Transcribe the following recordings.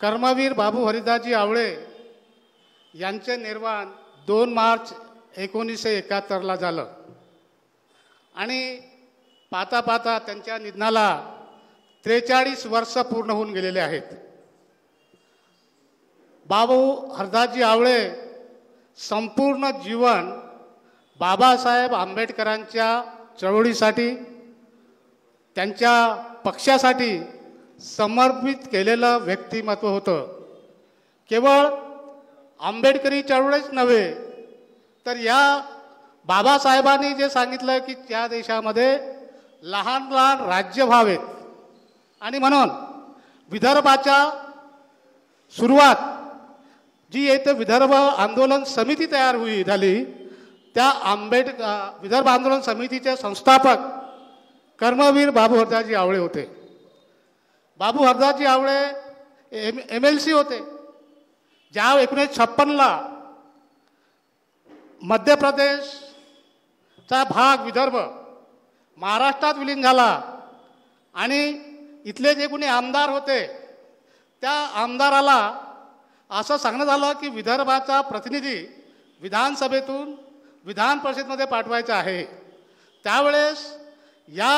कर्मवीर बाबू हरिदासजी आवळे यांचे निर्वाण 2 मार्च 1971ला झालं आणि पाहता पाहता त्यांच्या निधनाला 43 वर्ष पूर्ण होऊन गेलेले आहेत। बाबू हरिदासजी आवळे संपूर्ण जीवन बाबासाहेब आंबेडकरांच्या चळवळीसाठी त्यांच्या पक्षासाठी समर्पित केलेलं व्यक्तिमत्व होतं। केवळ आंबेडकरी चळवळीच नव्हे तर या बाबासाहेबांनी जे सांगितलं की त्या देशामध्ये लहान लहान राज्य व्हावेत आणि म्हणून विदर्भाच्या सुरुवात जी येथे विदर्भ आंदोलन समिती तयार झाली त्या विदर्भ आंदोलन समितीचे संस्थापक कर्मवीर बाबू हरिदासजी आवळे होते। बाबू हरिदासजी आवळे MLC होते। ज्या 1956ला मध्य प्रदेशचा भाग विदर्भ महाराष्ट्रात विलीन झाला आणि इथले जे कोणी आमदार होते त्या आमदाराला असं सांगण्यात आलं की विदर्भाचा प्रतिनिधी विधानसभेतून विधान परिषदेमध्ये पाठवायचा आहे। त्यावेळेस या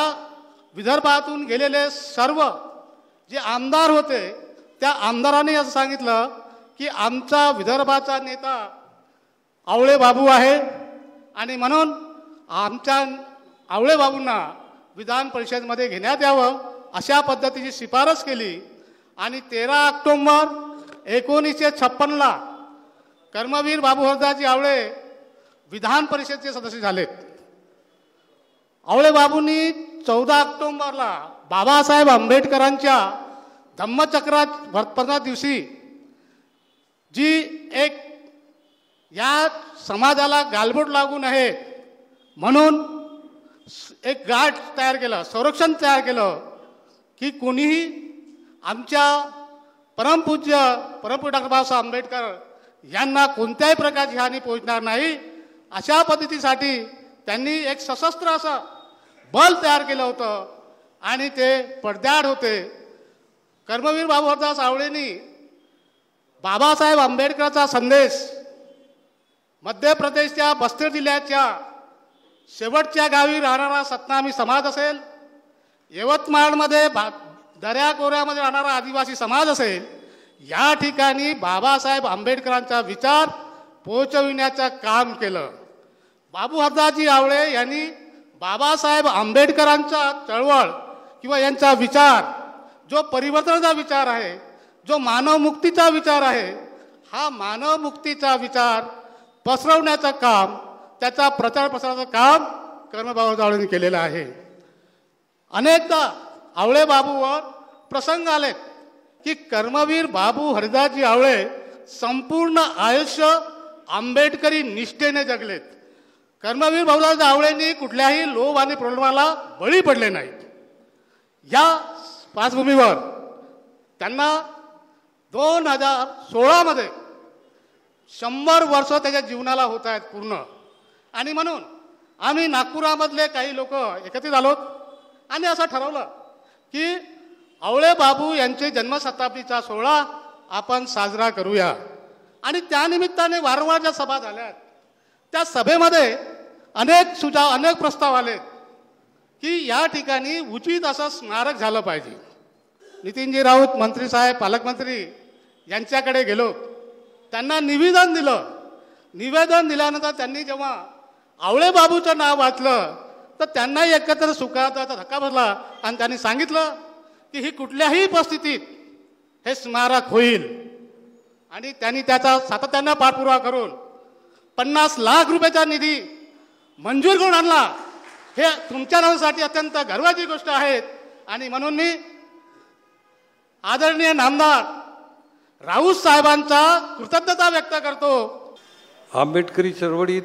विदर्भातून गेलेले सर्व जे आमदार होते त्या आमदारांनी असं सांगितलं की आमचा विदर्भाचा नेता आवळे बाबू आहे आणि म्हणून आमच्या आवळे बाबूंना विधान परिषदेमध्ये घेण्यात यावं अशा पद्धतीची शिफारस केली आणि 13 ऑक्टोबर 1956ला कर्मवीर बाबू हरिदासजी आवळे विधान परिषदेचे सदस्य झालेत। आवळे बाबूंनी 14 ऑक्टोबरला बाबासाहेब आंबेडकरांच्या धम्मचक्रात वर्तमाना दिवशी जी एक या समाजाला गालबोट लागू नये म्हणून एक गार्ड तयार केलं, संरक्षण तयार केलं की कोणीही आमच्या परमपूज्य डॉक्टर बाबासाहेब आंबेडकर यांना कोणत्याही प्रकारची हानी पोहोचणार नाही अशा पद्धतीसाठी त्यांनी एक सशस्त्र असं बल तयार केलं होतं आणि ते पडद्याआड होते। कर्मवीर बाबू हरिदास आवळेंनी बाबासाहेब आंबेडकरांचा संदेश मध्य प्रदेशच्या बस्तर जिल्ह्याच्या शेवटच्या गावी राहणारा सतनामी समाज असेल, यवतमाळमध्ये दर्याखोऱ्यामध्ये राहणारा आदिवासी समाज असेल, या ठिकाणी बाबासाहेब आंबेडकरांचा विचार पोहोचविण्याचं काम केलं। बाबू हरिदासजी आवळे यांनी बाबासाहेब आंबेडकरांचा चळवळ किंवा यांचा विचार जो परिवर्तनाचा विचार आहे, जो मानवमुक्तीचा विचार आहे, हा मानवमुक्तीचा विचार पसरवण्याचं काम, त्याचा प्रचार प्रसाराचं काम कर्मवीर बाबू आवळेंनी केलेलं आहे। अनेकदा आवळे बाबूवर प्रसंग आले की कर्मवीर बाबू हरिदासजी आवळे संपूर्ण आयुष्य आंबेडकरी निष्ठेने जगलेत। कर्मवीर बाबूराव आवळेंनी कुठल्याही लोभ आणि प्रलोभनाला बळी पडले नाहीत। या पार्श्वभूमीवर त्यांना 2016मध्ये 100 वर्ष त्याच्या जीवनाला होत आहेत पूर्ण आणि म्हणून आम्ही नागपुरामधले काही लोक एकत्रित आलोत आणि असं ठरवलं की आवळे बाबू यांचे जन्मशताब्दीचा सोहळा आपण साजरा करूया आणि त्यानिमित्ताने वारंवार ज्या सभा झाल्या त्या सभेमध्ये अनेक प्रस्ताव आले की या ठिकाणी उचित असं स्मारक झालं पाहिजे। नितीनजी राऊत मंत्री साहेब पालकमंत्री यांच्याकडे गेलो, त्यांना निवेदन दिलं। निवेदन दिल्यानंतर त्यांनी जेव्हा आवळे बाबूचं नाव वाचलं तर त्यांनाही एकत्र सुखाचा धक्का बसला आणि त्यांनी सांगितलं की ही कुठल्याही परिस्थितीत हे स्मारक होईल आणि त्यांनी त्याचा सातत्यानं पाठपुरावा करून 50 लाख रुपयाचा निधी मंजूर करून आणला। हे तुमच्या नावासाठी अत्यंत गर्वाची गोष्ट आहे आणि म्हणून मी आदरणीय नामदार राऊत साहेबांचा कृतज्ञता व्यक्त करतो। आंबेडकरी चळवळीत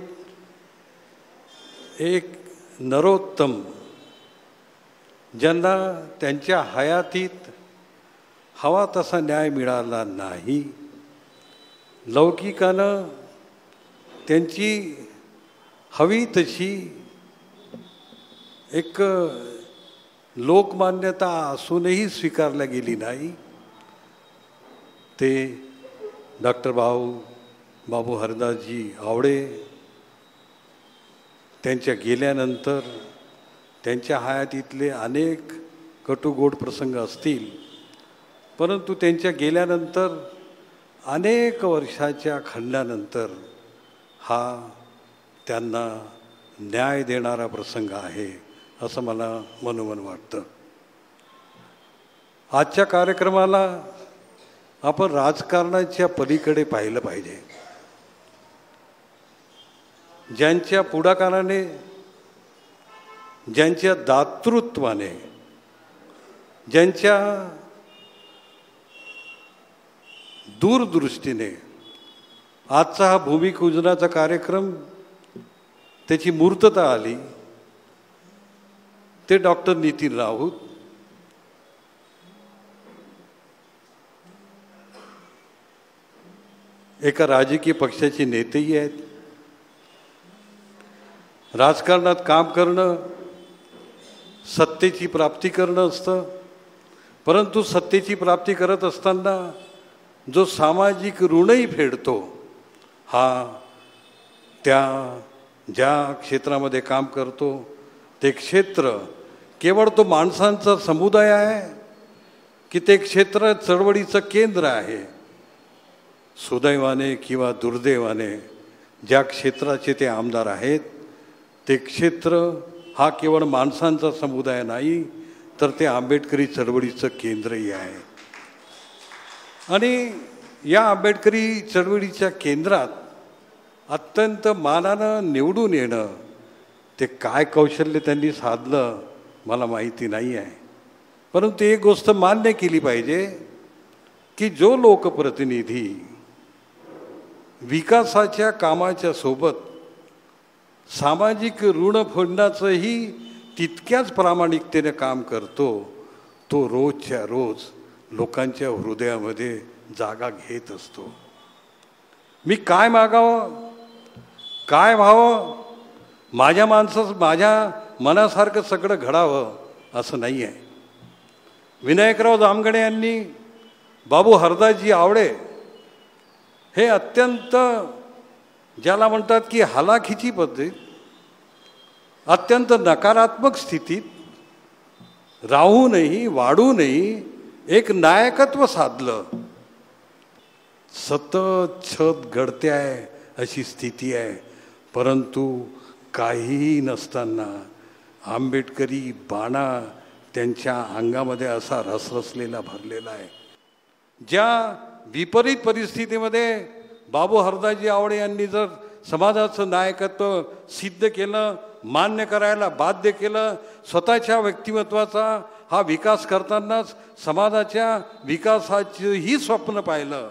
एक नरोत्तम ज्यांना त्यांच्या हयातीत हवा तसा न्याय मिळाला नाही, लौकिकानं त्यांची हवी तशी एक लोकमान्यता असूनही स्वीकारल्या गेली नाही, ते डॉक्टर बाबू हरदासजी आवडे त्यांच्या गेल्यानंतर त्यांच्या हयातीतले अनेक कटुगोड प्रसंग असतील, परंतु त्यांच्या गेल्यानंतर अनेक वर्षाच्या खंडानंतर हा त्यांना न्याय देणारा प्रसंग आहे असं मला मनोमन वाटतं. आजच्या कार्यक्रमाला आपण राजकारणाच्या पलीकडे पाहिलं पाहिजे. ज्यांच्या पुढाकाराने, ज्यांच्या दातृत्वाने, ज्यांच्या दूरदृष्टीने आजचा हा भूमिपूजनाचा कार्यक्रम त्याची मूर्तता आली, ते डॉक्टर नितीन राऊत. एका राजकीय पक्षाचे नेतेही आहेत. राजकारणात काम करणं सत्तेची प्राप्ती करणं असतं, परंतु सत्तेची प्राप्ती करत असताना जो सामाजिक ऋणही फेडतो, हा त्या ज्या क्षेत्रामध्ये काम करतो ते क्षेत्र केवळ तो माणसांचा समुदाय आहे की ते क्षेत्र चळवळीचं केंद्र आहे. सुदैवाने किंवा दुर्दैवाने ज्या क्षेत्राचे ते आमदार आहेत ते क्षेत्र हा केवळ माणसांचा समुदाय नाही, तर ते आंबेडकरी चळवळीचं केंद्रही आहे. आणि या आंबेडकरी चळवळीच्या केंद्रात अत्यंत मानानं निवडून येणं, ते काय कौशल्य त्यांनी साधलं मला माहिती नाही आहे, परंतु एक गोष्ट मान्य केली पाहिजे की जो लोकप्रतिनिधी विकासाच्या कामाच्या सोबत सामाजिक ऋण फेडण्याचंही तितक्याच प्रामाणिकतेने काम करतो, तो रोजच्या रोज लोकांच्या हृदयामध्ये जागा घेत असतो. मी काय मागावं, काय व्हावं, माझ्या माझ्या मनासारखं सगळं घडावं असं नाही आहे. विनायकराव जामगडे यांनी बाबू हरदासजी आवडे हे अत्यंत ज्याला म्हणतात की हलाखीची पद्धत, अत्यंत नकारात्मक स्थितीत राहूनही वाढूनही एक नायकत्व साधलं. सतत छत गळते आहे अशी स्थिती आहे, परंतु काहीही नसताना आंबेडकरी बाणा त्यांच्या अंगामध्ये असा रसरसलेला भरलेला आहे. ज्या विपरीत परिस्थितीमध्ये बाबू हरदासजी आवडे यांनी जर समाजाचं नायकत्व सिद्ध केलं, मान्य करायला बाध्य केलं, स्वतःच्या व्यक्तिमत्वाचा हा विकास करतानाच समाजाच्या विकासाचंही स्वप्न पाहिलं,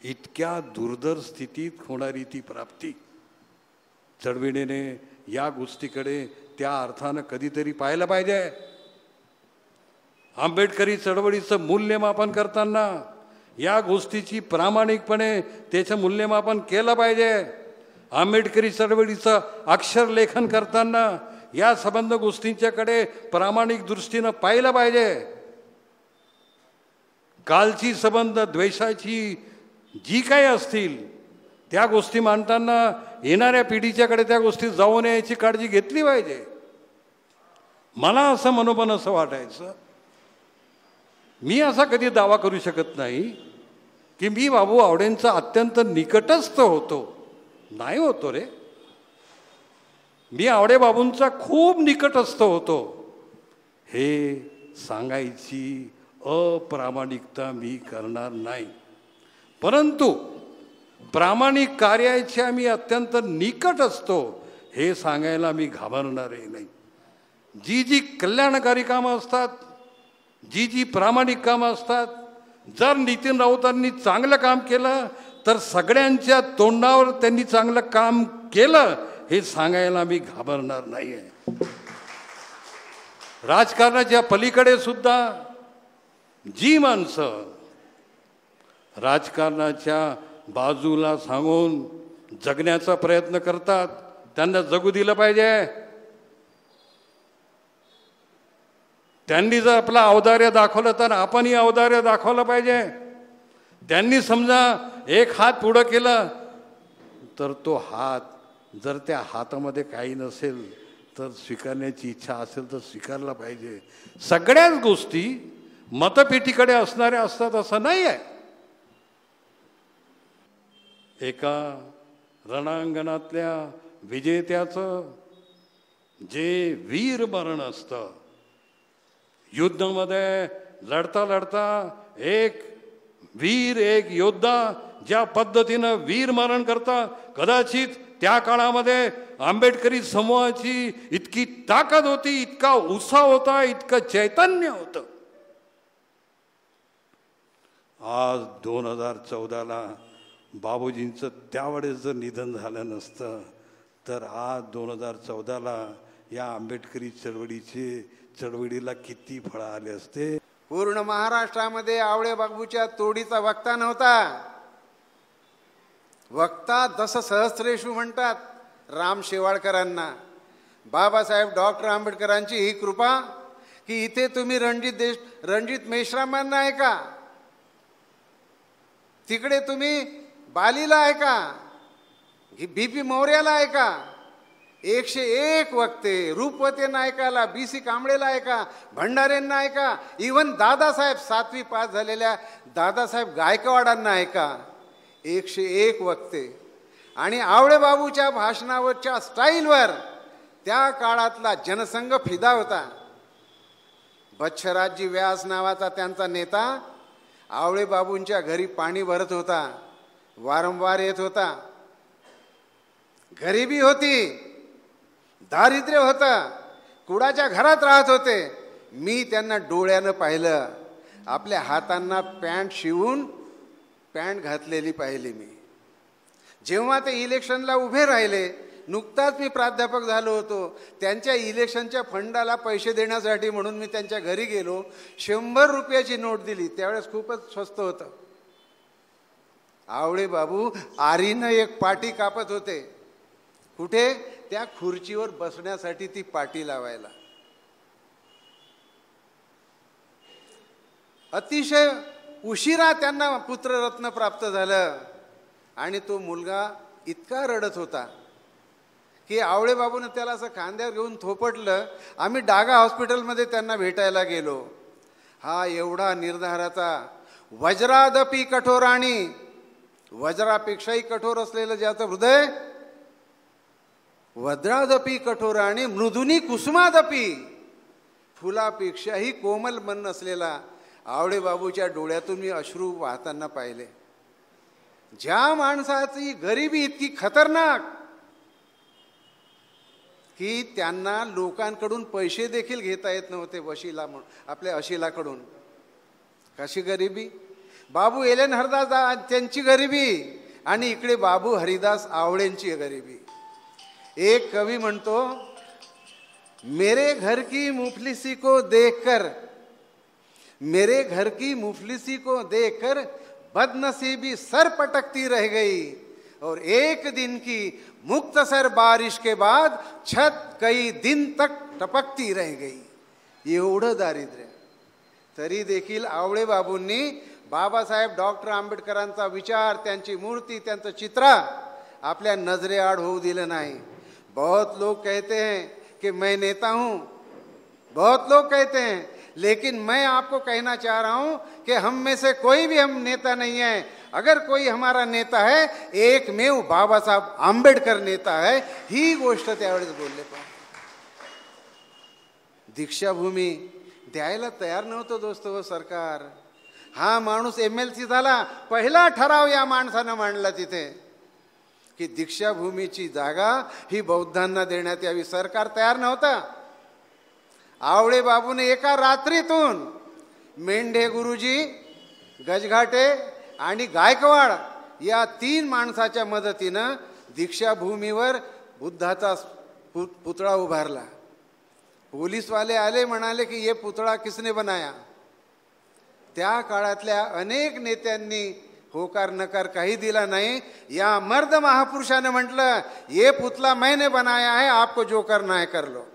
इतक्या दुर्धर स्थितीत होणारी ती प्राप्ती चळवळीने या गोष्टीकडे त्या अर्थानं कधीतरी पाहायला पाहिजे. आंबेडकरी चळवळीचं मूल्यमापन करताना या गोष्टीची प्रामाणिकपणे त्याचं मूल्यमापन केलं पाहिजे. आंबेडकरी चळवळीचं अक्षरलेखन करताना या संबंध गोष्टींच्याकडे प्रामाणिक दृष्टीनं पाहिलं पाहिजे. कालची संबंध द्वेषाची जी काही असतील त्या गोष्टी मांडताना येणाऱ्या पिढीच्याकडे त्या गोष्टी जाऊन यायची काळजी घेतली पाहिजे. मला असं मनोमन असं वाटायचं, मी असा कधी दावा करू शकत नाही की मी बाबू आवडेंचा अत्यंत निकटस्थ होतो, नाही होतो रे. मी आवडे बाबूंचा खूप निकटस्थ होतो हे सांगायची अप्रामाणिकता मी करणार नाही, परंतु प्रामाणिक कार्याच्या मी अत्यंत निकट असतो हे सांगायला मी घाबरणारही नाही. जी जी कल्याणकारी कामं असतात, जी जी प्रामाणिक कामं असतात, जर नितीन राऊतांनी चांगलं काम केलं तर सगळ्यांच्या तोंडावर त्यांनी चांगलं काम केलं हे सांगायला मी घाबरणार नाही आहे. राजकारणाच्या पलीकडे सुद्धा जी माणसं राजकारणाच्या बाजूला सांगून जगण्याचा प्रयत्न करतात त्यांना जगू दिलं पाहिजे. त्यांनी जर आपलं औदार्य दाखवलं तर आपणही औदार्य दाखवलं पाहिजे. त्यांनी समजा एक हात पुढं केला तर तो हात जर त्या हातामध्ये काही नसेल तर स्वीकारण्याची इच्छा असेल तर स्वीकारला पाहिजे. सगळ्याच गोष्टी मतपेटीकडे असणाऱ्या असतात असं नाही आहे. एका रणांगणातल्या विजेत्याचं जे वीर मरण असतं, युद्धामध्ये लढता लढता एक वीर, एक योद्धा ज्या पद्धतीनं वीर मरण करतात, कदाचित त्या काळामध्ये आंबेडकरी समूहाची इतकी ताकद होती, इतका उत्साह होता, इतकं चैतन्य होतं. आज 2014ला बाबूजींचं त्यावेळेस जर निधन झालं नसतं तर आज 2014ला या आंबेडकरी चळवळीला किती फळं आले असते. पूर्ण महाराष्ट्रामध्ये आवळे बाबूच्या तोडीचा वक्ता नव्हता. वक्ता दस सहस्रेषु म्हणतात राम शेवाळकरांना. बाबासाहेब डॉक्टर आंबेडकरांची ही कृपा की इथे तुम्ही रणजित मेश्रामांना ऐका, तिकडे तुम्ही बालीला ऐका, BP मौर्याला ऐका, 101 वक्ते, रूपवतेंना ऐकायला, BC कांबळेला ऐका, भंडारेंना ऐका, इव्हन दादासाहेब 7वी पास झालेल्या दादासाहेब गायकवाडांना ऐका. 101 वक्ते. आणि आवळे बाबूच्या भाषणावरच्या स्टाईलवर त्या काळातला जनसंघ फिदा होता. बच्छराजी व्यास नावाचा त्यांचा नेता आवळे बाबूंच्या घरी पाणी भरत होता, वारंवार येत होता. गरिबी होती, दारिद्र्य होतं, कुडाच्या घरात राहत होते. मी त्यांना डोळ्यानं पाहिलं, आपल्या हातांना पॅन्ट शिवून पॅन्ट घातलेली पाहिली मी. जेव्हा ते इलेक्शनला उभे राहिले, नुकताच मी प्राध्यापक झालो होतो, त्यांच्या इलेक्शनच्या फंडाला पैसे देण्यासाठी म्हणून मी त्यांच्या घरी गेलो. 100 रुपयाची नोट दिली. त्यावेळेस खूपच स्वस्त होतं. आवळे बाबू आरीनं एक पाटी कापत होते. कुठे? त्या खुर्चीवर बसण्यासाठी ती पाटी लावायला. अतिशय उशिरा त्यांना पुत्ररत्न प्राप्त झालं आणि तो मुलगा इतका रडत होता की आवळे बाबूने त्याला असं खांद्यावर घेऊन थोपटलं. आम्ही डागा हॉस्पिटलमध्ये त्यांना भेटायला गेलो. हा एवढा निर्धाराचा, वज्रादपी कठोराणी, वज्रापेक्षाही कठोर असलेलं ज्याचं हृदय, वज्रादपी कठोराणी मृदुनी कुसुमादपी, फुलापेक्षाही कोमल मन असलेला आवळे बाबूच्या डोळ्यातून मी अश्रू वाहताना पाहिले. ज्या माणसाची गरिबी इतकी खतरनाक की त्यांना लोकांकडून पैसे देखील घेता येत नव्हते, वशिला म्हणून, आपल्या अशिलाकडून. कशी गरिबी? बाबू एलेन हरदास त्यांची गरिबी आणि इकडे बाबू हरिदास आवळेंची गरिबी. एक कवी म्हणतो, मेरे घर की मुफलिसी को देखकर, मेरे घर की मुफलिसी को देखकर बदनसीबी सर पटकती रह गई और एक दिन की मुक्तसर बारिश के बाद छत कई दिन तक टपकती रह गई. एवढं दारिद्र्य. तरी देखील आवळे बाबूंनी बाबासाहेब डॉक्टर आंबेडकरांचा विचार, त्यांची मूर्ती, त्यांचं चित्र आपल्या नजरेआड होऊ दिलं नाही. बहुत लोग कहते हैं कि मैं नेता हूं, बहुत लोग कहते हैं, लेकिन मैं आपको कहना चाह रहा हूं कि हम में से कोई भी हम नेता नहीं है. अगर कोई हमारा नेता है, एकमेव बाबासाहेब आंबेडकर नेता है. ही गोष्ट त्यावेळेस बोलले. पण दीक्षाभूमी द्यायला तयार नव्हतं दोस्त हो सरकार. हा माणूस MLC झाला, पहिला ठराव या माणसानं मांडला तिथे की दीक्षाभूमीची जागा ही बौद्धांना देण्यात यावी. सरकार तयार नव्हतं. आवळे बाबूने एका रात्रीतून मेंढे गुरुजी, गजघाटे आणि गायकवाड या 3 माणसाच्या मदतीनं दीक्षाभूमीवर बुद्धाचा पुतळा उभारला. पोलीसवाले आले, म्हणाले की ये पुतळा किसने बनाया. त्या काळातल्या अनेक नेत्यांनी होकार नकार काही दिला नाही. या मर्द महापुरुषाने म्हटलं, ये पुतला मैंने बनाया है, आपको जो करना है कर लो.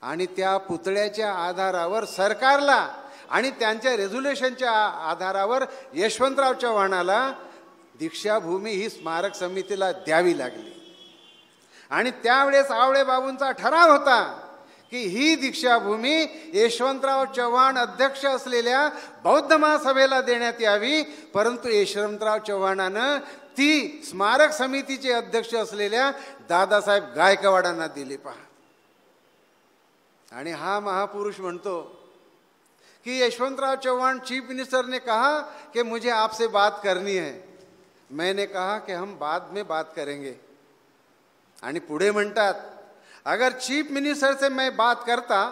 आणि त्या पुतळ्याच्या आधारावर सरकारला आणि त्यांच्या रेझोल्युशनच्या आधारावर यशवंतराव चव्हाणाला दीक्षाभूमी ही स्मारक समितीला द्यावी लागली. आणि त्यावेळेस आवळे बाबूंचा ठराव होता की ही दीक्षाभूमी यशवंतराव चव्हाण अध्यक्ष असलेल्या बौद्ध महासभेला देण्यात यावी. परंतु यशवंतराव चव्हाणानं ती स्मारक समितीचे अध्यक्ष असलेल्या दादासाहेब गायकवाडांना दिली. पहा, आणि हा महापुरुष म्हणतो कि यशवंतराव चौहान चीफ मिनिस्टर ने कहा कि मुझे आपसे बात करनी है. मैंने कहा कि हम बाद में बात करेंगे. आणि पुढे म्हणतात, अगर चीफ मिनिस्टर से मैं बात करता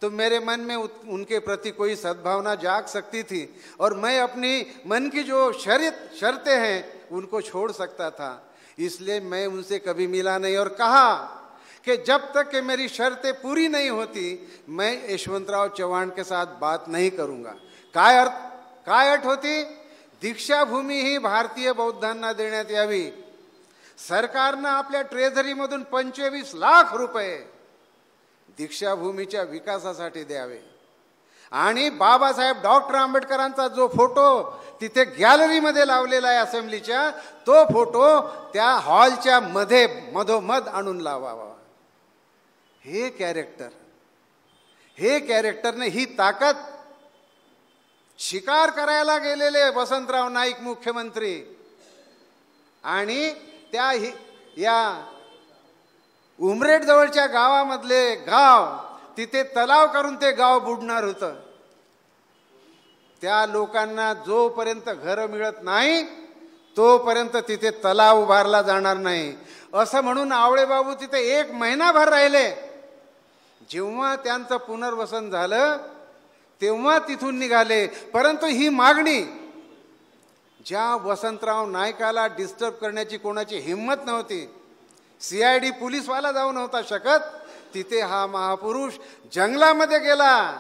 तो मेरे मन में उनके प्रति कोई सद्भावना जाग सकती थी और मैं अपनी मन की जो शर्तें हैं उनको छोड़ सकता था. इसलिए मैं उनसे कभी मिला नहीं और कहा कि जब तक कि मेरी शर्तें पूरी नहीं होती मैं यशवंतराव चव्हाण के साथ बात नहीं करूंगा. काय अट होती? दीक्षाभूमी ही भारतीय बौद्धांना देण्यात यावी. सरकारनं आपल्या ट्रेझरीमधून 25 लाख रुपये दीक्षाभूमीच्या विकासासाठी द्यावे. आणि बाबासाहेब डॉक्टर आंबेडकरांचा जो फोटो तिथे गॅलरीमध्ये लावलेला आहे असेंब्लीच्या, तो फोटो त्या हॉलच्या मधोमध आणून लावावा. हे कॅरेक्टरने ही ताकद शिकार करायला गेलेले वसंतराव नाईक मुख्यमंत्री आणि त्या या उमरेड जवळच्या गावामधले गाव तिथे तलाव करून ते गाव बुडणार होतं. त्या लोकांना जोपर्यंत घर मिळत नाही तोपर्यंत तिथे तलाव उभारला जाणार नाही असं म्हणून आवळे बाबू तिथे 1 महिनाभर राहिले. जेव्हा त्यांचं पुनर्वसन झालं तेव्हा तिथून निघाले. परंतु ही मागणी ज्या वसंतराव नाईकाला डिस्टर्ब करण्याची कोणाची हिंमत नव्हती, CID पोलीसवाला जाऊ नव्हता शकत, तिथे हा महापुरुष जंगलामध्ये गेला,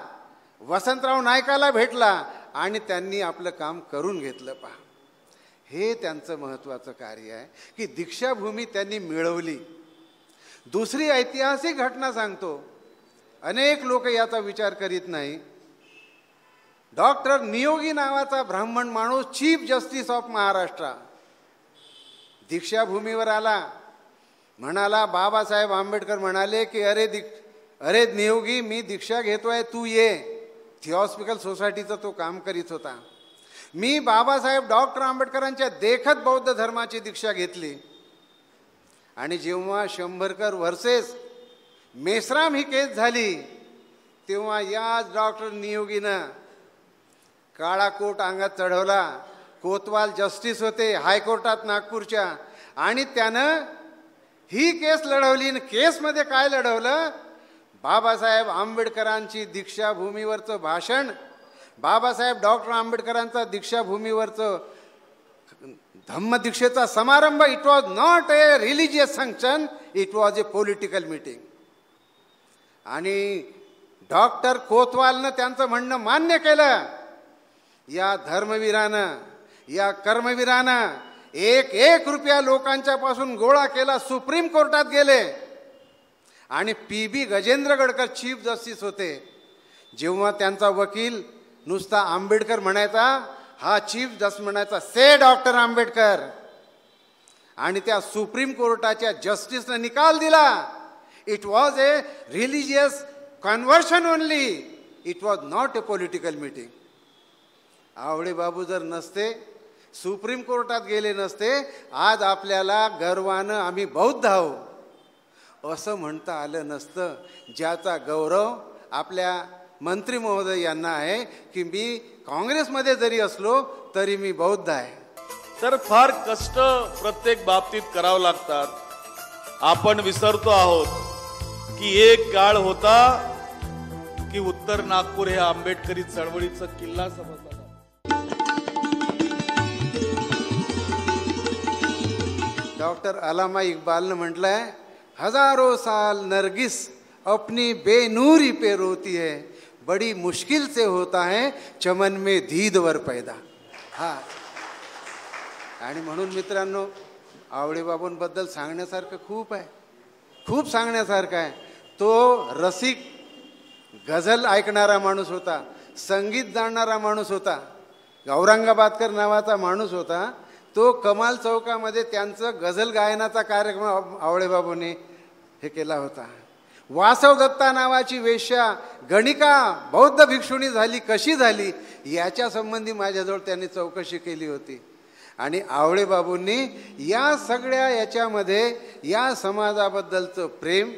वसंतराव नाईकाला भेटला आणि त्यांनी आपलं काम करून घेतलं. पहा, हे त्यांचं महत्त्वाचं कार्य आहे की दीक्षाभूमी त्यांनी मिळवली. दुसरी ऐतिहासिक घटना सांगतो, अनेक लोक याचा विचार करीत नाही. डॉक्टर नियोगी नावाचा ब्राह्मण माणूस चीफ जस्टिस ऑफ महाराष्ट्र दीक्षाभूमीवर आला. म्हणाला, बाबासाहेब आंबेडकर म्हणाले की अरे नियोगी, मी दीक्षा घेतोय, तू ये. थिऑसॉफिकल सोसायटीचं तो काम करीत होता. मी बाबासाहेब डॉक्टर आंबेडकरांच्या देखत बौद्ध धर्माची दीक्षा घेतली. आणि जेव्हा शंभरकर वर्सेस मेश्राम ही केस झाली तेव्हा याच डॉक्टर नियोगीनं काळा कोट अंगात चढवला. कोतवाल जस्टिस होते हायकोर्टात नागपूरच्या, आणि त्यानं ही केस लढवली. केसमध्ये काय लढवलं? बाबासाहेब आंबेडकरांची दीक्षाभूमीवरचं भाषण, बाबासाहेब डॉक्टर आंबेडकरांचा दीक्षाभूमीवरचं धम्मदीक्षेचा समारंभ. It was not A religious function, it was A political meeting. आणि डॉक्टर कोतवालनं त्यांचं म्हणणं मान्य केलं. या धर्मवीरानं, या कर्मवीरानं 1 रुपया लोकांच्या पासून गोळा केला. सुप्रीम कोर्टात गेले आणि PB Gajendra Gadkar chief justice होते. जेव्हा त्यांचा वकील नुसता आंबेडकर म्हणायचा, हा चीफ जस्टिस म्हणायचा से डॉक्टर आंबेडकर. आणि त्या सुप्रीम कोर्टाच्या जस्टिसने निकाल दिला, it was a religious conversion only, it was not a political meeting. Awale Babu जर नसते, सुप्रीम कोर्टात गेले नसते, आज आपल्याला गर्वानं आम्ही बौद्ध आहोत असं म्हणता आलं नसतं. ज्याचा गौरव आपल्या मंत्री महोदय यांना आहे की मी काँग्रेसमध्ये जरी असलो तरी मी बौद्ध आहे. तर फार कष्ट प्रत्येक बाबतीत करावं लागतात. आपण विसरतो आहोत की एक काळ होता की उत्तर नागपूर हे आंबेडकरी चळवळीचं किल्ला समजलं. डॉक्टर अलामा इक्बालने म्हटलंय, हजारों साल नरगिस अपनी बेनूरी पे रोती है, बड़ी मुश्किल से होता है चमन में दीदवर पैदा. हा, आणि म्हणून मित्रांनो, आवळे बाबूंबद्दल सांगण्यासारखं खूप आहे, खूप सांगण्यासारखं आहे. तो रसिक गझल ऐकणारा माणूस होता, संगीत जाणणारा माणूस होता, औरंगाबादकर नावाचा माणूस होता. तो कमाल चौकामध्ये त्यांचं गझल गायनाचा कार्यक्रम आवळेबाबूंनी हे केला होता. वासव दत्ता नावाची वेश्या गणिका बौद्ध भिक्षुणी झाली, कशी झाली याच्या संबंधी माझ्याजवळ त्यांनी चौकशी केली होती. आणि आवळेबाबूंनी या सगळ्या याच्यामध्ये या समाजाबद्दलचं प्रेम,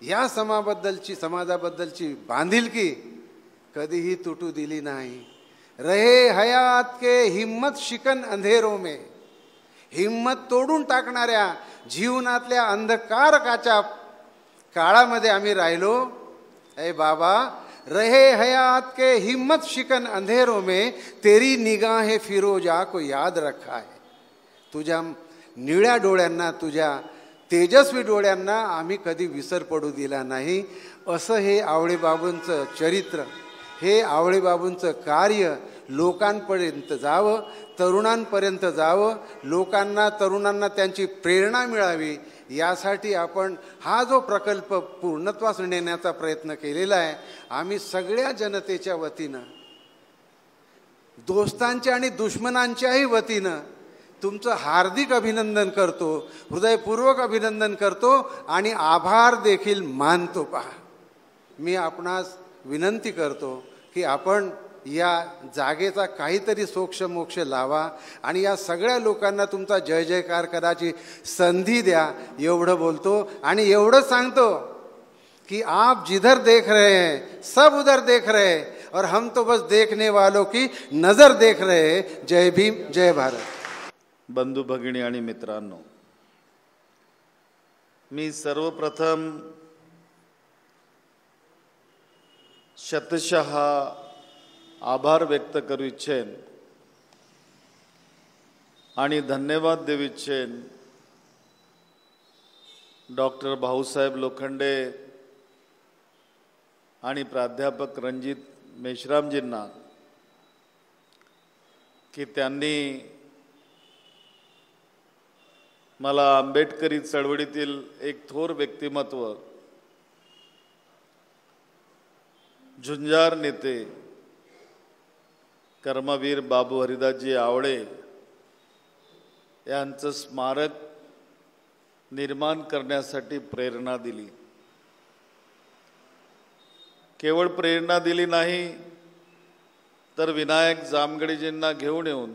या समाजाबद्दलची बांधिलकी कधीही तुटू दिली नाही. रहे हयात के हिम्मत शिकन अंधेरों में, हिम्मत तोडून टाकणाऱ्या जीवनातल्या अंधकारकाच्या काळामध्ये आम्ही राहिलो. ए बाबा, रहे हयात के हिम्मत शिकन अंधेरों में, तेरी निगाहे फिरोजा को याद रखा है. तुझ्या निळ्या डोळ्यांना, तुझ्या तेजस्वी डोळ्यांना आम्ही कधी विसर पडू दिला नाही. असं हे आवळेबाबूंचं चरित्र, हे आवळेबाबूंचं कार्य लोकांपर्यंत जावं, तरुणांपर्यंत जावं, तरुणांना त्यांची प्रेरणा मिळावी, यासाठी आपण हा जो प्रकल्प पूर्णत्वास नेण्याचा प्रयत्न केलेला आहे. आम्ही सगळ्या जनतेच्या वतीनं, दोस्तांच्या आणि दुश्मनांच्याही वतीनं तुमचं हार्दिक अभिनंदन करतो, हृदयपूर्वक अभिनंदन करतो आणि आभार देखील मानतो. पहा, मी आपणास विनंती करतो की आपण या जागेचा काहीतरी सोक्षमोक्ष लावा आणि या सगळ्या लोकांना तुमचा जय जयकार करायची संधी द्या, एवढं बोलतो. आणि एवढं सांगतो कि आप जिधर देख रहे हैं सब उधर देख रहे हैं और हम तो बस देखने वालों की नजर देख रहे हैं. जय भीम, जय भारत. बंधू भगिनी आणि मित्रांनो, मी सर्वप्रथम शतशः आभार व्यक्त करू इच्छेन आणि धन्यवाद देऊ इच्छेन डॉक्टर भाऊसाहेब लोखंडे आणि प्राध्यापक रणजित मेश्रामजींना की त्यांनी मला आंबेडकरी चळवळीतील एक थोर व्यक्तिमत्व, झुंजार नेते कर्मवीर बाबू हरिदासजी आवळे यांचं स्मारक निर्माण करण्यासाठी प्रेरणा दिली. केवळ प्रेरणा दिली नाही तर विनायक जामगडेजींना घेऊन येऊन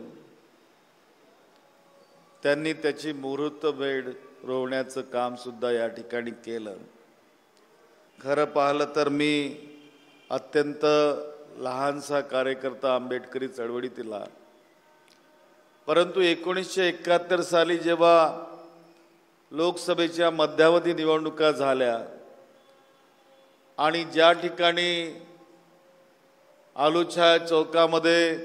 त्यांनी त्याची मुहूर्तमेढ रोवण्याचं काम सुद्धा या ठिकाणी केलं. खरं पाहिलं तर मी अत्यंत लहानसा कार्यकर्ता आंबेडकरी चळवळीतला, परंतु 1971 साली जेव्हा लोकसभेच्या मध्यावधी निवडणुका झाल्या आणि ज्या ठिकाणी आलूछाया चौकामध्ये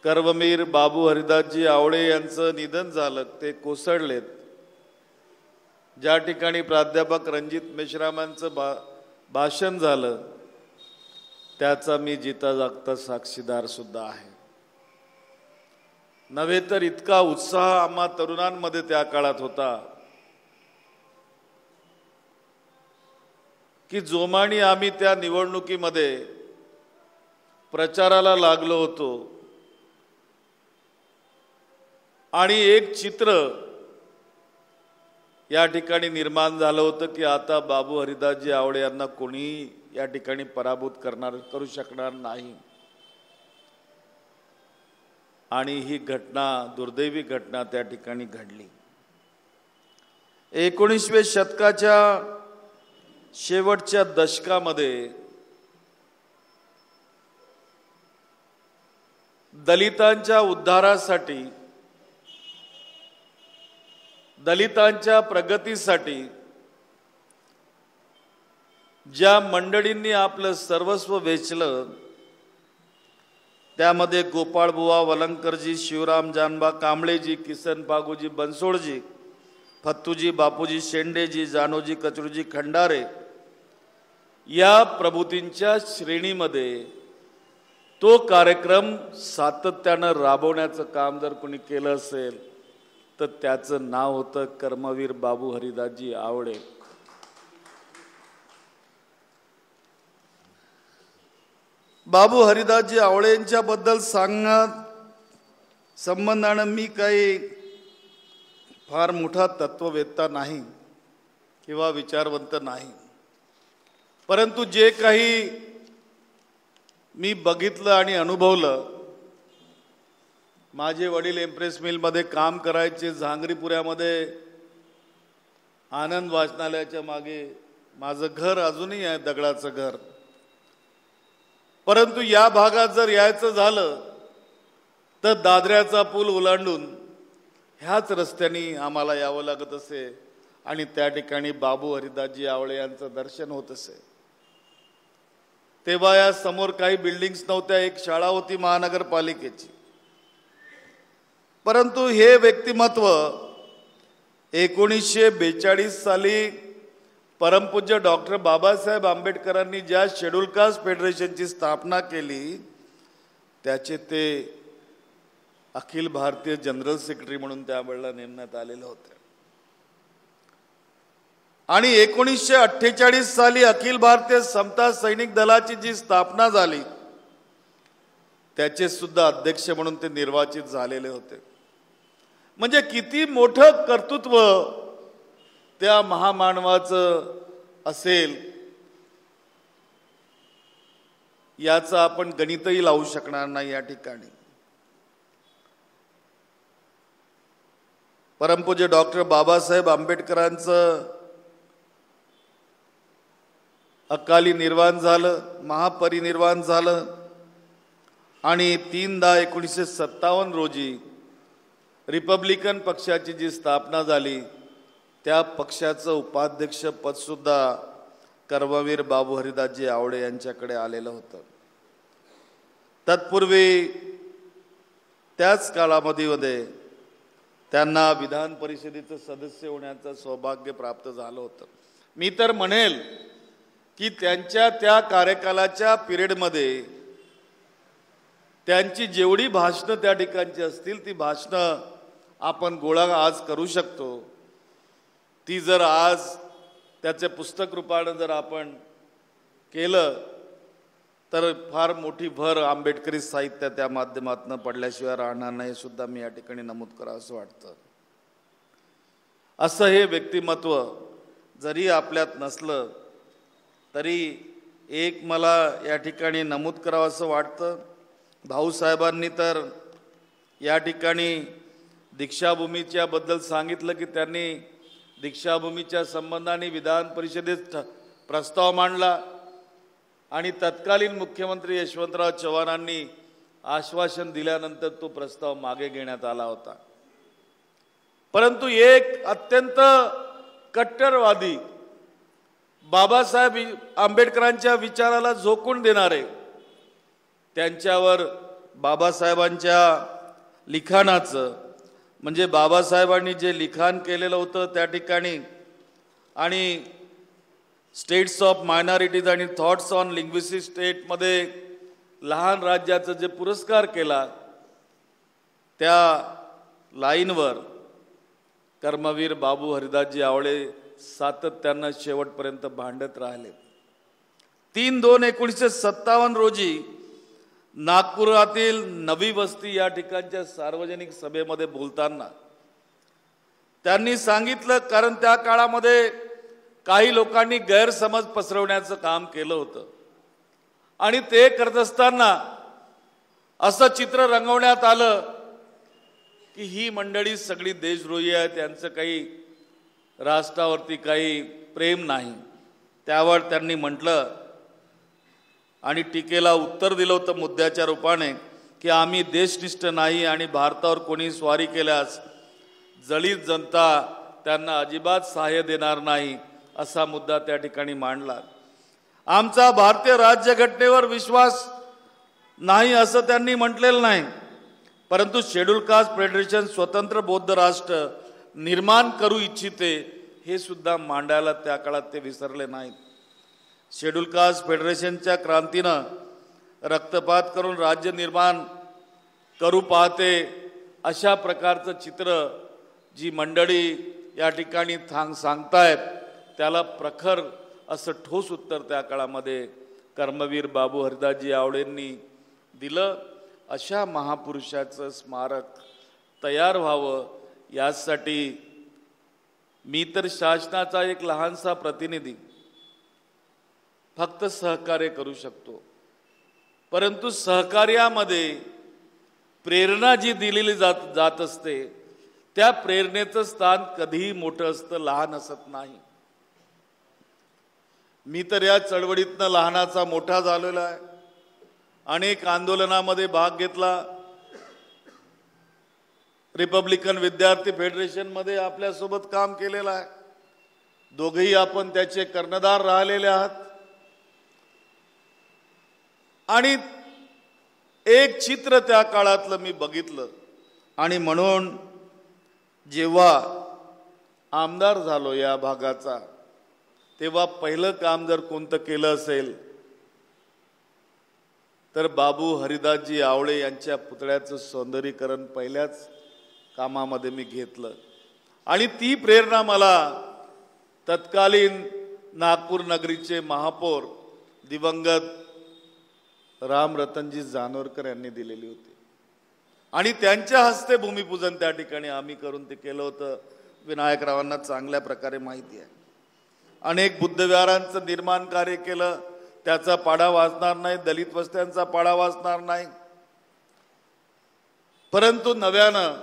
कर्मवीर बाबू हरिदासजी आवळे यांचं निधन झालं, ते कोसळलेत, ज्या ठिकाणी प्राध्यापक रणजित मेश्रामांचं भाषण झालं, त्याचा मी जिता जागता साक्षीदार सुद्धा आहे. नव्हे तर इतका उत्साह आम्हा तरुणांमध्ये त्या काळात होता की जोमाने आम्ही त्या निवडणुकीमध्ये प्रचाराला लागलो होतो आणि एक चित्र या ठिकाणी निर्माण झालं होतं की आता बाबू हरिदासजी आवळे यांना कोणी या ठिकाणी पराभूत करू शकणार नाही. आणि ही घटना, दुर्दैवी घटना त्या ठिकाणी घडली. 19व्या शतकाच्या शेवटच्या दशकामध्ये दलितांच्या उद्धारासाठी, दलितांच्या प्रगतीसाठी ज्या मंडळींनी आपलं सर्वस्व वेचलं, त्यामध्ये गोपाळबुवा वलंकरजी, शिवराम जानबा कांबळेजी, किसन पागूजी बनसोडजी, फत्तूजी बापूजी शेंडेजी, जानोजी कचरूजी खंडारे या प्रभूतींच्या श्रेणीमध्ये तो कार्यक्रम सातत्यानं राबवण्याचं काम जर कोणी केलं असेल तर त्याचं नाव होतं कर्मवीर बाबू हरिदासजी आवळे. बाबू हरिदासजी आवळे यांच्याबद्दल सांगण्यात संबंधानं मी काही फार मोठा तत्ववेत्ता नाही किंवा विचारवंत नाही, परंतु जे काही मी बघितलं आणि अनुभवलं, माझे वडील इम्प्रेस मिलमध्ये काम करायचे, झांगरीपुऱ्यामध्ये आनंद वाचनालयाच्या मागे माझं घर अजूनही आहे, दगडाचं घर. परंतु या भागात जर यायचं झालं तर दादऱ्याचा पूल ओलांडून ह्याच रस्त्याने आम्हाला यावं लागत असे आणि त्या ठिकाणी बाबू हरिदासजी आवळे यांचं दर्शन होत असे. तेव्हा या समोर काही बिल्डिंग्स नव्हत्या, एक शाळा होती महानगरपालिकेची. परंतु हे व्यक्तिमत्व 1942 साली परमपूज्य डॉक्टर बाबासाहेब आंबेडकरांनी ज्या शेड्यूल कास्ट फेडरेशनची स्थापना केली त्याचे ते अखिल भारतीय जनरल सेक्रेटरी म्हणून त्यावेळेला नेमण्यात आलेले होते. आणि 1948 साली अखिल भारतीय समता सैनिक दलाची जी स्थापना झाली त्याचे सुद्धा अध्यक्ष म्हणून ते निर्वाचित झालेले होते. म्हणजे किती मोठं कर्तृत्व त्या महामानवाचं असेल याचं आपण गणितही लावू शकणार नाही या ठिकाणी. परमपूज्य डॉक्टर बाबासाहेब आंबेडकरांचं अकाली निर्वाण झालं, महापरिनिर्वाण झालं आणि 3/10/1957 रोजी रिपब्लिकन पक्षाची जी स्थापना झाली त्या पक्षाचं उपाध्यक्ष पद सुद्धा कर्मवीर बाबू हरिदासजी आवळे यांच्याकडे आलेलं होतं. तत्पूर्वी त्याच काळामध्ये त्यांना विधान परिषदेचं सदस्य होण्याचं सौभाग्य प्राप्त झालं होतं. मी तर म्हणेल की त्यांच्या त्या कार्यकालाच्या पिरियडमध्ये त्यांची जेवढी भाषणं त्या ठिकाणची असतील ती भाषणं आपण गोळा आज करू शकतो. ती जर आज त्याचे पुस्तक रूपानं जर आपण केलं तर फार मोठी भर आंबेडकरी साहित्य त्या माध्यमातून पडल्याशिवाय राहणार नाही, सुद्धा मी या ठिकाणी नमूद करावं असं वाटतं. असं हे व्यक्तिमत्व जरी आपल्यात नसलं तरी एक मला या ठिकाणी नमूद करावं असं वाटतं. भाऊसाहेबांनी तर या ठिकाणी दीक्षाभूमीच्या बद्दल सांगितलं की त्यांनी दीक्षाभूमीच्या संबंधाने विधान परिषदेत प्रस्ताव मांडला आणि तत्कालीन मुख्यमंत्री यशवंतराव चव्हाणांनी आश्वासन दिल्यानंतर तो प्रस्ताव मागे घेण्यात आला होता. परंतु एक अत्यंत कट्टरवादी बाबासाहेब आंबेडकरांच्या विचाराला झोकून देणारे, त्यांच्यावर बाबासाहेबांच्या लिखाणाचं म्हणजे बाबासाहेबांनी जे लिखाण केलेलं होतं त्या ठिकाणी आणि स्टेट्स ऑफ मायनॉरिटीज आणि थॉट्स ऑन लिंग्विस्टिक स्टेटमध्ये लहान राज्याचं जे पुरस्कार केला त्या लाईनवर कर्मवीर बाबू हरिदासजी आवळे सातत्यानं शेवटपर्यंत भांडत राहिले. 3/2/1957 रोजी नागपुरातील नवी वस्ती या ठिकाणच्या सार्वजनिक सभेमध्ये बोलताना त्यांनी सांगितलं, कारण त्या काळामध्ये काही लोकांनी गैरसमज पसरवण्याचं काम केलं होतं आणि ते करत असताना असं चित्र रंगवण्यात आलं की ही मंडळी सगळी देशद्रोही आहे, त्यांचं काही राष्ट्रावरती काही प्रेम नाही. त्यावर त्यांनी म्हटलं आणि टीकेला उत्तर दिलं होतं मुद्द्याच्या रूपाने की आम्ही देशनिष्ठ नाही आणि भारतावर कोणी स्वारी केल्यास दलित जनता त्यांना अजिबात सहाय्य देणार नाही असा मुद्दा त्या ठिकाणी मांडला. आमचा भारतीय राज्यघटनेवर विश्वास नाही असं त्यांनी म्हटलेलं नाही, परंतु शेड्यूल कास्ट फेडरेशन स्वतंत्र बौद्ध राष्ट्र निर्माण करू इच्छिते हे सुद्धा मांडायला त्या काळात ते विसरले नाहीत. शेड्यूल कास्ट फेडरेशनच्या क्रांतीनं रक्तपात करून राज्य निर्माण करू पाहते अशा प्रकारचं चित्र जी मंडळी या ठिकाणी सांगतायत त्याला प्रखर असं ठोस उत्तर त्या काळामध्ये कर्मवीर बाबू हरिदासजी आवळेंनी दिलं, अशा महापुरुषाचं स्मारक तयार व्हावं यासाठी मी तर शासनाचा एक लहानसा प्रतिनिधी, फक्त सहकार्य करू शकतो. परंतु सहकार्यामध्ये प्रेरणा जी दिलेली जात असते, त्या प्रेरणेचं स्थान कधीही मोठं असतं, लहान असत नाही. मी तर या चळवळीतनं लहानाचा मोठा झालेला आहे. अनेक आंदोलनामध्ये भाग घेतला. रिपब्लिकन विद्यार्थी फेडरेशनमध्ये आपल्यासोबत काम केलेलं आहे. दोघेही आपण त्याचे कर्णधार राहिलेले आहात. आणि एक चित्र त्या काळातलं मी बघितलं आणि म्हणून जेव्हा आमदार झालो या भागाचा, तेव्हा पहिलं काम जर कोणतं केलं असेल तर बाबू हरिदासजी आवळे यांच्या पुतळ्याचं सौंदर्यीकरण पहिल्याच कामामध्ये मी घेतलं. आणि ती प्रेरणा मला तत्कालीन नागपूर नगरीचे महापौर दिवंगत रामरतनजी जानोरकर यांनी दिलेली होती. आणि त्यांच्या हस्ते भूमिपूजन त्या ठिकाणी आम्ही करून ते केलं होतं. विनायकरावांना चांगल्या प्रकारे माहिती आहे. अनेक बुद्धविहारांचं निर्माण कार्य केलं. त्याचा पाडा वाचणार नाही, दलित वस्त्यांचा पाडा वाचणार नाही. परंतु नव्यानं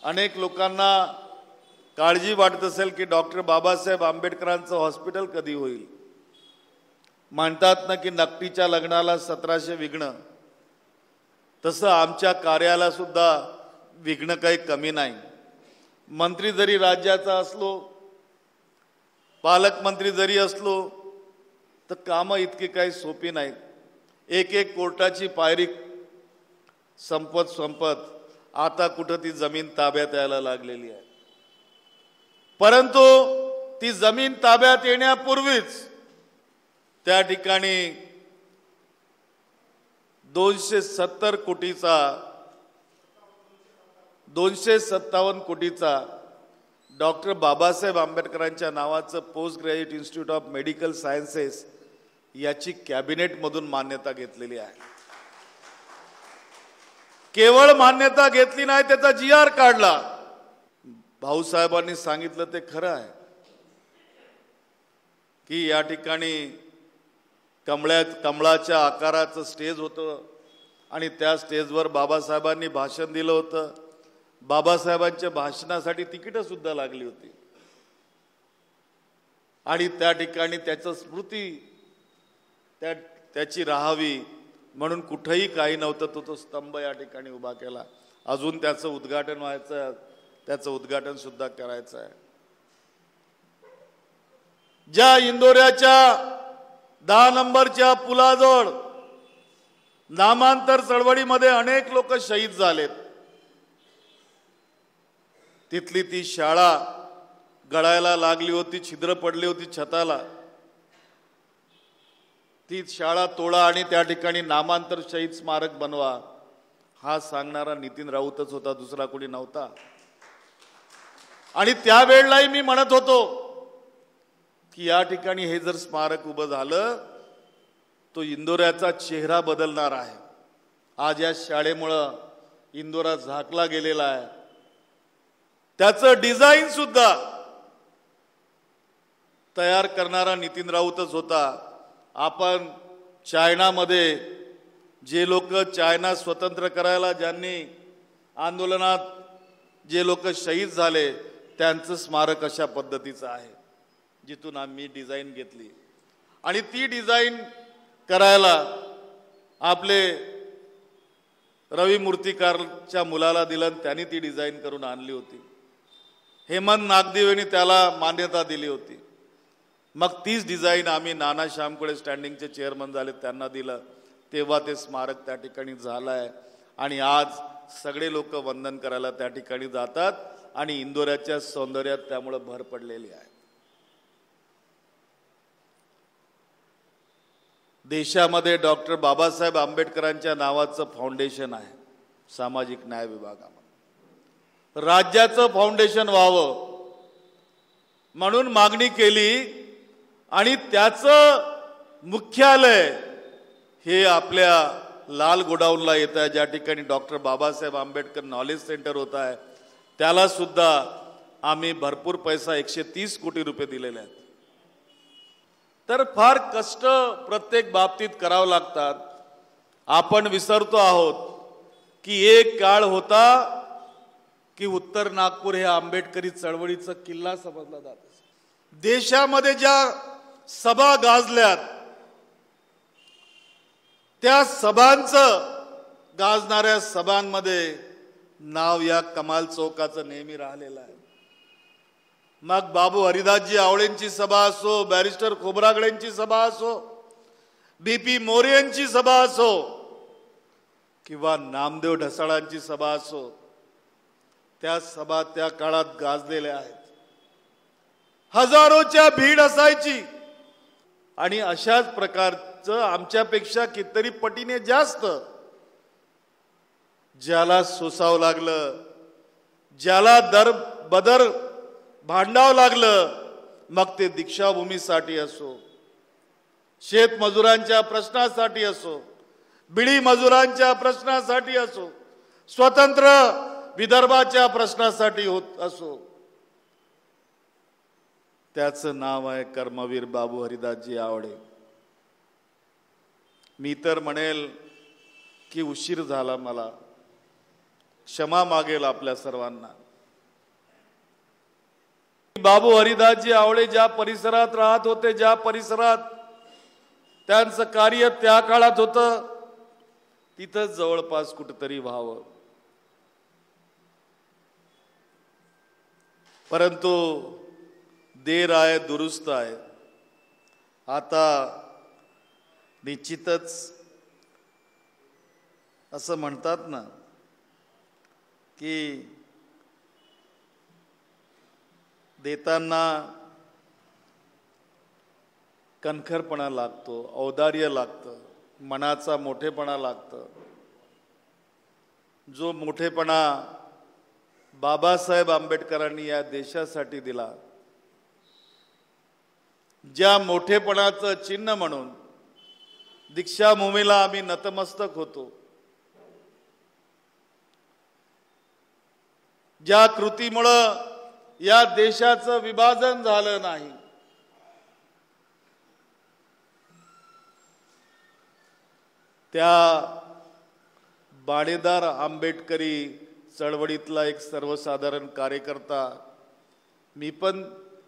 अनेक लोकांना काळजी वाटत असेल की डॉक्टर बाबासाहेब आंबेडकरांचं हॉस्पिटल कधी होईल. म्हणतात ना की नकटीच्या लग्नाला 1700 विघ्न, तसं आमच्या कार्याला सुद्धा विघ्न काही कमी नाही. मंत्री जरी राज्याचा असलो, पालकमंत्री जरी असलो, तर कामं इतकी काही सोपी नाहीत. एक एक कोर्टाची पायरी संपत आता कुठं ती जमीन ताब्यात यायला लागलेली आहे. परंतु ती जमीन ताब्यात येण्यापूर्वीच त्या ठिकाणी 257 कोटीचा डॉक्टर बाबासाहेब आंबेडकरांच्या नावाचं post graduate institute of medical sciences याची कॅबिनेटमधून मान्यता घेतलेली आहे. केवळ मान्यता घेतली नाही, त्याचा GR काढला. भाऊसाहेबांनी सांगितलं ते खरं आहे की या ठिकाणी कमळाच्या आकाराचं स्टेज होतं आणि त्या स्टेजवर बाबासाहेबांनी भाषण दिलं होतं. बाबासाहेबांच्या भाषणासाठी तिकीटं सुद्धा लागली होती. आणि त्या ठिकाणी त्याचं स्मृती त्याची राहावी म्हणून कुठेही काही नव्हतं, तो स्तंभ या ठिकाणी उभा केला. अजून त्याचं उद्घाटन व्हायचं, त्याचं उद्घाटन सुद्धा करायचं आहे. ज्या इंदोऱ्याच्या 10 नंबरच्या पुलाजवळ नामांतर चळवळीमध्ये अनेक लोक शहीद झालेत, तिथली ती शाळा गळायला लागली होती, छिद्र पडली होती छताला. ती शाळा तोडा आणि त्या ठिकाणी नामांतर शहीद स्मारक बनवा, हा सांगणारा नितीन राऊतच होता, दुसरा कोणी नव्हता. आणि त्यावेळेलाही मी म्हणत होतो की या ठिकाणी हे जर स्मारक उभं झालं तो इंदोऱ्याचा चेहरा बदलणार आहे. आज या शाळेमुळं इंदोरा झाकला गेलेला आहे. त्याचं डिझाईन सुद्धा तयार करणारा नितीन राऊतच होता. आपण चायनामध्ये जे लोक चायना स्वतंत्र करायला ज्यांनी आंदोलनात जे लोक शहीद झाले त्यांचं स्मारक अशा पद्धतीचं आहे, जिथून आम्ही डिझाईन घेतली. आणि ती डिझाईन करायला आपले रवी मूर्तिकारच्या मुलाला दिलं, त्यांनी ती डिझाईन करून आणली होती. हेमंत नागदेवनी त्याला मान्यता दिली होती. मग तीच डिझाईन आम्ही नाना श्यामकुळे स्टँडिंगचे चेअरमन झाले त्यांना दिलं, तेव्हा ते स्मारक त्या ठिकाणी झालं आहे. आणि आज सगळे लोक वंदन करायला त्या ठिकाणी जातात आणि इंदोऱ्याच्या सौंदर्यात त्यामुळे भर पडलेली आहे. देशामध्ये डॉक्टर बाबासाहेब आंबेडकरांच्या नावाचं फाउंडेशन आहे सामाजिक न्याय विभागामध्ये. राज्याचं फाउंडेशन व्हावं म्हणून मागणी केली आणि त्याचं मुख्यालय हे आपल्या लाल गोडाऊनला येत आहे, ज्या ठिकाणी doctor Babasaheb Ambedkar knowledge centre होत आहे, त्याला सुद्धा आम्ही भरपूर पैसा 130 कोटी रुपये दिलेले आहेत. तर फार कष्ट प्रत्येक बाबतीत करावं लागतात. आपण विसरतो आहोत की एक काळ होता की उत्तर नागपूर हे आंबेडकरी चळवळीचा किल्ला समजला जात. देशामध्ये ज्या सभा गाजल्यात त्या सभांचं, गाजणाऱ्या सभांमध्ये नाव या कमाल चौकाचं नेहमी राहिलेलं आहे. मग बाबू हरिदासजी आवळेंची सभा असो, बॅरिस्टर खोब्रागडेंची सभा असो, BP मोरे यांची सभा असो किंवा नामदेव ढसाळांची सभा असो, त्या सभा त्या काळात गाजलेल्या आहेत. हजारोच्या भीड असायची. आणि अशाच प्रकारचं आमच्यापेक्षा कितीतरी पटीने जास्त ज्याला सोसावं लागलं, ज्याला दर बदर भांडावं लागलं, मग ते दीक्षाभूमीसाठी असो, शेतमजुरांच्या प्रश्नासाठी असो, बिडी मजुरांच्या प्रश्नासाठी असो, स्वतंत्र विदर्भाच्या प्रश्नासाठी होत असो, त्याचं नाव आहे कर्मवीर बाबू हरिदासजी आवळे. मी तर म्हणेल की उशीर झाला, मला क्षमा मागेल आपल्या सर्वांना. बाबू हरिदासजी आवळे ज्या परिसरात राहत होते, ज्या परिसरात त्यांचं कार्य त्या काळात होतं, तिथंच जवळपास कुठेतरी व्हावं. परंतु देर आहे दुरुस्त आहे. आता निश्चितच असं म्हणतात ना की देताना कणखरपणा लागतो, औदार्य लागतं, मनाचा मोठेपणा लागतं. जो मोठेपणा बाबासाहेब आंबेडकरांनी या देशासाठी दिला, ज्या मोठेपणाचं चिन्ह म्हणून दीक्षाभूमीला आम्ही नतमस्तक होतो, ज्या कृतीमुळं या देशाचं विभाजन झालं नाही, त्या बाणेदार आंबेडकरी चळवळीतला एक सर्वसाधारण कार्यकर्ता मी पण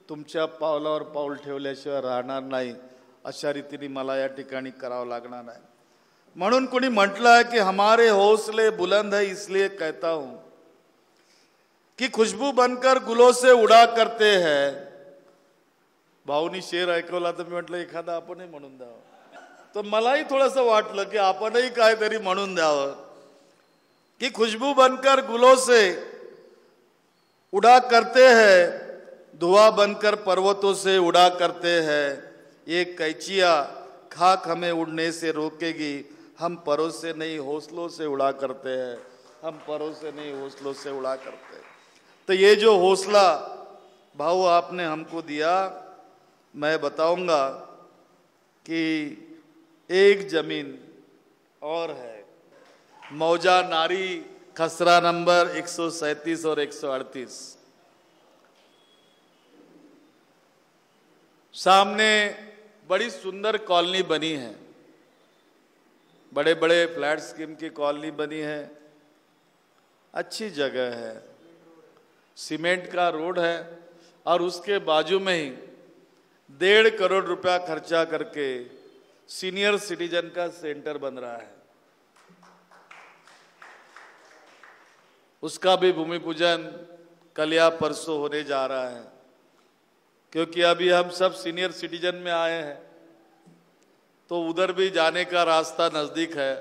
तुमच्या पावलावर पाऊल ठेवल्याशिवाय राहणार नाही, अशा रीतीने मला या ठिकाणी करावं लागणार आहे. म्हणून कोणी म्हटलं आहे की हमारे हौसले बुलंद है इसलिए कहता हूं कि खुशबू बनकर गुलों से उडा करते हैं. भाऊनी शेर ऐकवला तर मी म्हटलं एखादा आपणही म्हणून द्यावं. तर मलाही थोडंसं वाटलं की आपणही काहीतरी म्हणून द्यावं कि खुशबू बनकर गुलों से उड़ा करते हैं, धुआं बनकर पर्वतों से उड़ा करते हैं. ये कैचिया खाक हमें उड़ने से रोकेगी, हम परों से नहीं हौसलों से उड़ा करते हैं, हम परों से नहीं हौसलों से उड़ा करते हैं. तो ये जो हौसला भाऊ आपने हमको दिया, मैं बताऊंगा कि एक जमीन और है, मौजा नारी, खसरा नंबर 137 और 138. सामने बड़ी सुंदर कॉलोनी बनी है, बड़े बड़े फ्लैट स्कीम की कॉलोनी बनी है, अच्छी जगह है, सीमेंट का रोड है और उसके बाजू में ही 1.5 करोड़ रुपया खर्चा करके सीनियर सिटीजन का सेंटर बन रहा है. उसका भी भूमि पूजन कल या परसों होने जा रहा है. क्योंकि अभी हम सब सीनियर सिटीजन में आए हैं तो उधर भी जाने का रास्ता नजदीक है,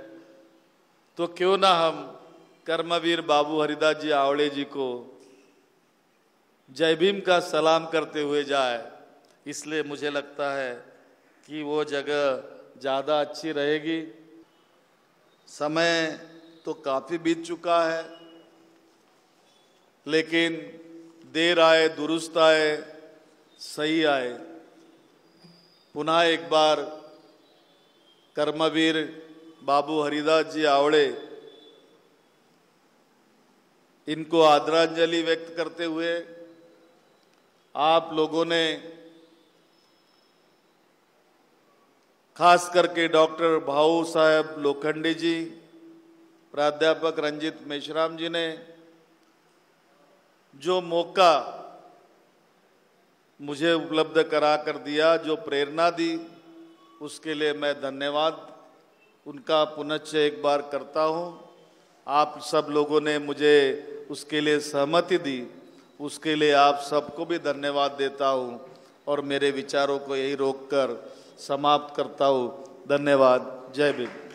तो क्यों ना हम कर्मवीर बाबू हरिदास जी आवड़े जी को जय भीम का सलाम करते हुए जाए. इसलिए मुझे लगता है कि वो जगह ज़्यादा अच्छी रहेगी. समय तो काफ़ी बीत चुका है, लेकिन देर आए दुरुस्त आए सही आए. पुन्हा एक बार कर्मवीर बाबू हरिदास जी आवड़े, इनको आदरांजलि व्यक्त करते हुए आप लोगों ने खास करके डॉक्टर भाऊ साहब लोखंडे जी, प्राध्यापक रंजित मेश्राम जी ने जो मौका मुझे उपलब्ध करा कर दिया, जो प्रेरणा दी, उसके लिए मैं धन्यवाद उनका पुनश्च एक बार करता हूं। आप सब लोगों ने मुझे उसके लिए सहमति दी, उसके लिए आप सबको भी धन्यवाद देता हूं और मेरे विचारों को यही रोककर समाप्त करता हूं। धन्यवाद। जय भीम।